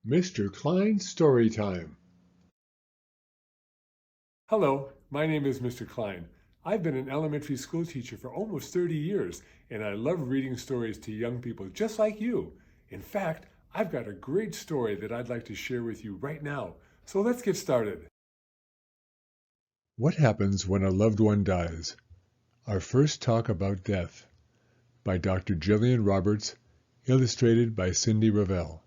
Mr. Klein's Story Time. Hello, my name is Mr. Klein. I've been an elementary school teacher for almost 30 years, and I love reading stories to young people just like you. In fact, I've got a great story that I'd like to share with you right now. So let's get started. What happens when a loved one dies? Our first talk about death, by Dr. Jillian Roberts, illustrated by Cindy Ravel.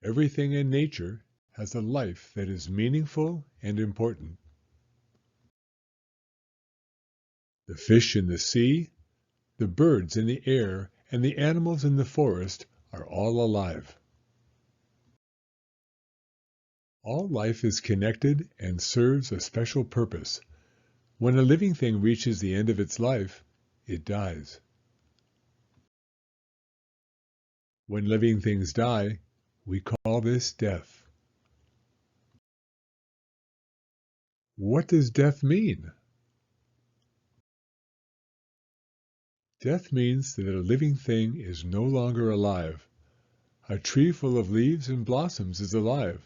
Everything in nature has a life that is meaningful and important. The fish in the sea, the birds in the air, and the animals in the forest are all alive. All life is connected and serves a special purpose. When a living thing reaches the end of its life, it dies. When living things die, we call this death. What does death mean? Death means that a living thing is no longer alive. A tree full of leaves and blossoms is alive.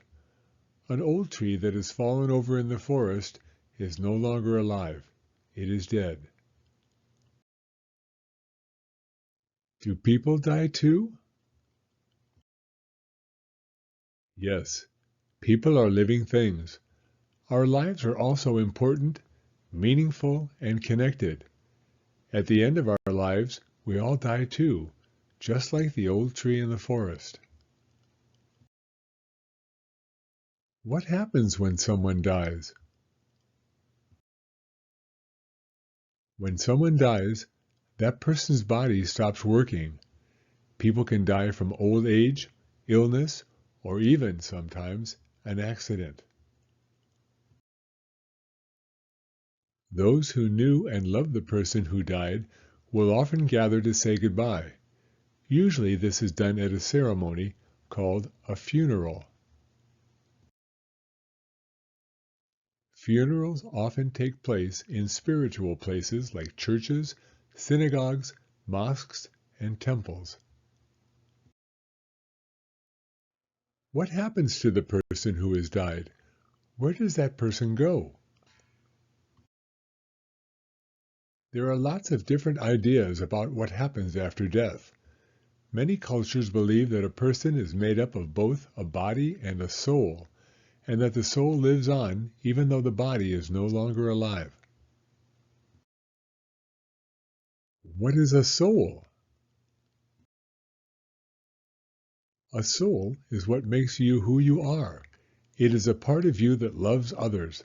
An old tree that has fallen over in the forest is no longer alive. It is dead. Do people die too? Yes, people are living things. Our lives are also important, meaningful, and connected. At the end of our lives, we all die too, just like the old tree in the forest. What happens when someone dies? When someone dies, that person's body stops working. People can die from old age, illness, or even, sometimes, an accident. Those who knew and loved the person who died will often gather to say goodbye. Usually this is done at a ceremony called a funeral. Funerals often take place in spiritual places like churches, synagogues, mosques, and temples. What happens to the person who has died? Where does that person go? There are lots of different ideas about what happens after death. Many cultures believe that a person is made up of both a body and a soul, and that the soul lives on even though the body is no longer alive. What is a soul? A soul is what makes you who you are. It is a part of you that loves others.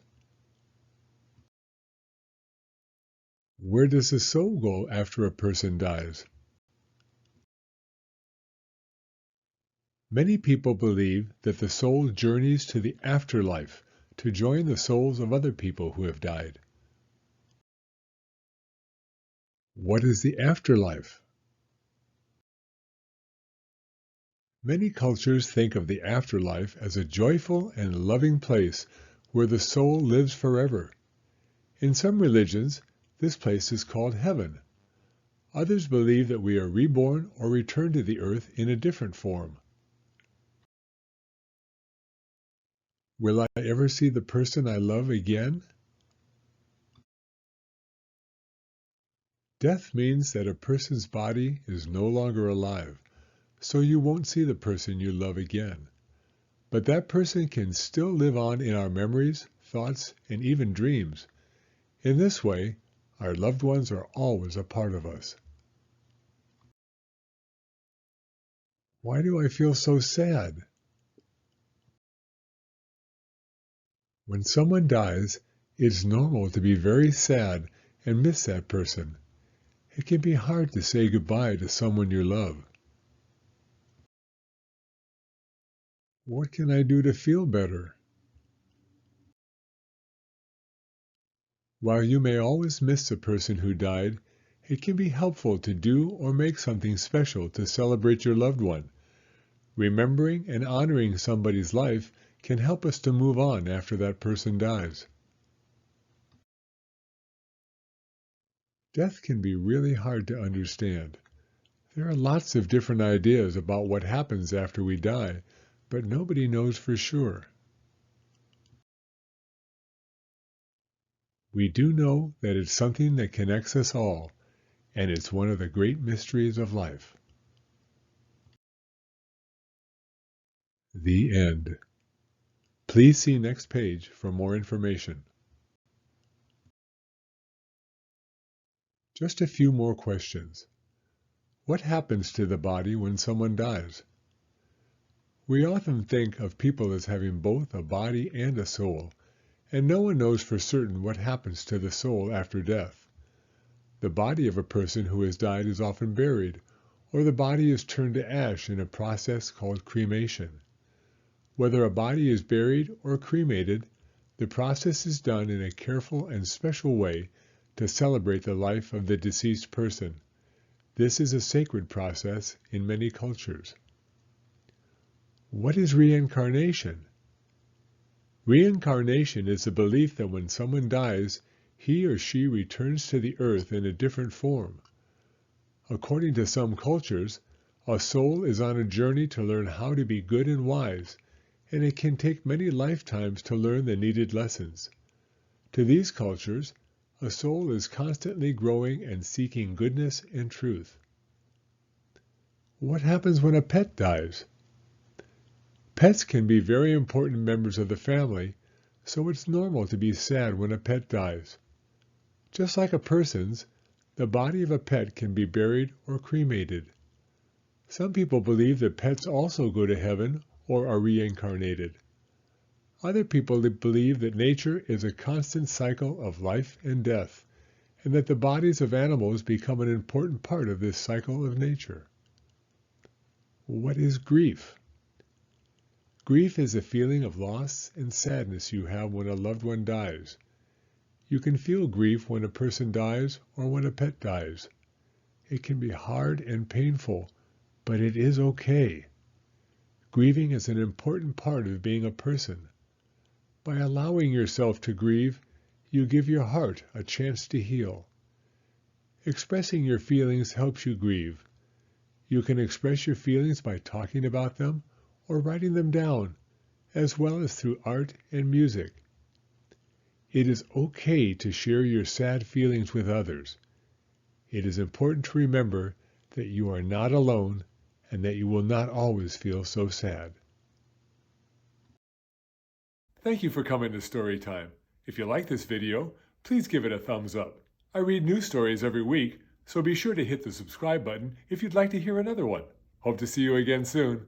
Where does the soul go after a person dies? Many people believe that the soul journeys to the afterlife to join the souls of other people who have died. What is the afterlife? Many cultures think of the afterlife as a joyful and loving place where the soul lives forever. In some religions, this place is called heaven. Others believe that we are reborn or return to the earth in a different form. Will I ever see the person I love again? Death means that a person's body is no longer alive, so you won't see the person you love again. But that person can still live on in our memories, thoughts, and even dreams. In this way, our loved ones are always a part of us. Why do I feel so sad? When someone dies, it's normal to be very sad and miss that person. It can be hard to say goodbye to someone you love. What can I do to feel better? While you may always miss the person who died, it can be helpful to do or make something special to celebrate your loved one. Remembering and honoring somebody's life can help us to move on after that person dies. Death can be really hard to understand. There are lots of different ideas about what happens after we die, but nobody knows for sure. We do know that it's something that connects us all, and it's one of the great mysteries of life. The end. Please see next page for more information. Just a few more questions. What happens to the body when someone dies? We often think of people as having both a body and a soul, and no one knows for certain what happens to the soul after death. The body of a person who has died is often buried, or the body is turned to ash in a process called cremation. Whether a body is buried or cremated, the process is done in a careful and special way to celebrate the life of the deceased person. This is a sacred process in many cultures. What is reincarnation? Reincarnation is the belief that when someone dies, he or she returns to the earth in a different form. According to some cultures, a soul is on a journey to learn how to be good and wise, and it can take many lifetimes to learn the needed lessons. To these cultures, a soul is constantly growing and seeking goodness and truth. What happens when a pet dies? Pets can be very important members of the family, so it's normal to be sad when a pet dies. Just like a person's, the body of a pet can be buried or cremated. Some people believe that pets also go to heaven or are reincarnated. Other people believe that nature is a constant cycle of life and death, and that the bodies of animals become an important part of this cycle of nature. What is grief? Grief is a feeling of loss and sadness you have when a loved one dies. You can feel grief when a person dies or when a pet dies. It can be hard and painful, but it is okay. Grieving is an important part of being a person. By allowing yourself to grieve, you give your heart a chance to heal. Expressing your feelings helps you grieve. You can express your feelings by talking about them or writing them down, as well as through art and music. It is okay to share your sad feelings with others. It is important to remember that you are not alone and that you will not always feel so sad. Thank you for coming to Storytime. If you like this video, please give it a thumbs up. I read new stories every week, so be sure to hit the subscribe button if you'd like to hear another one. Hope to see you again soon.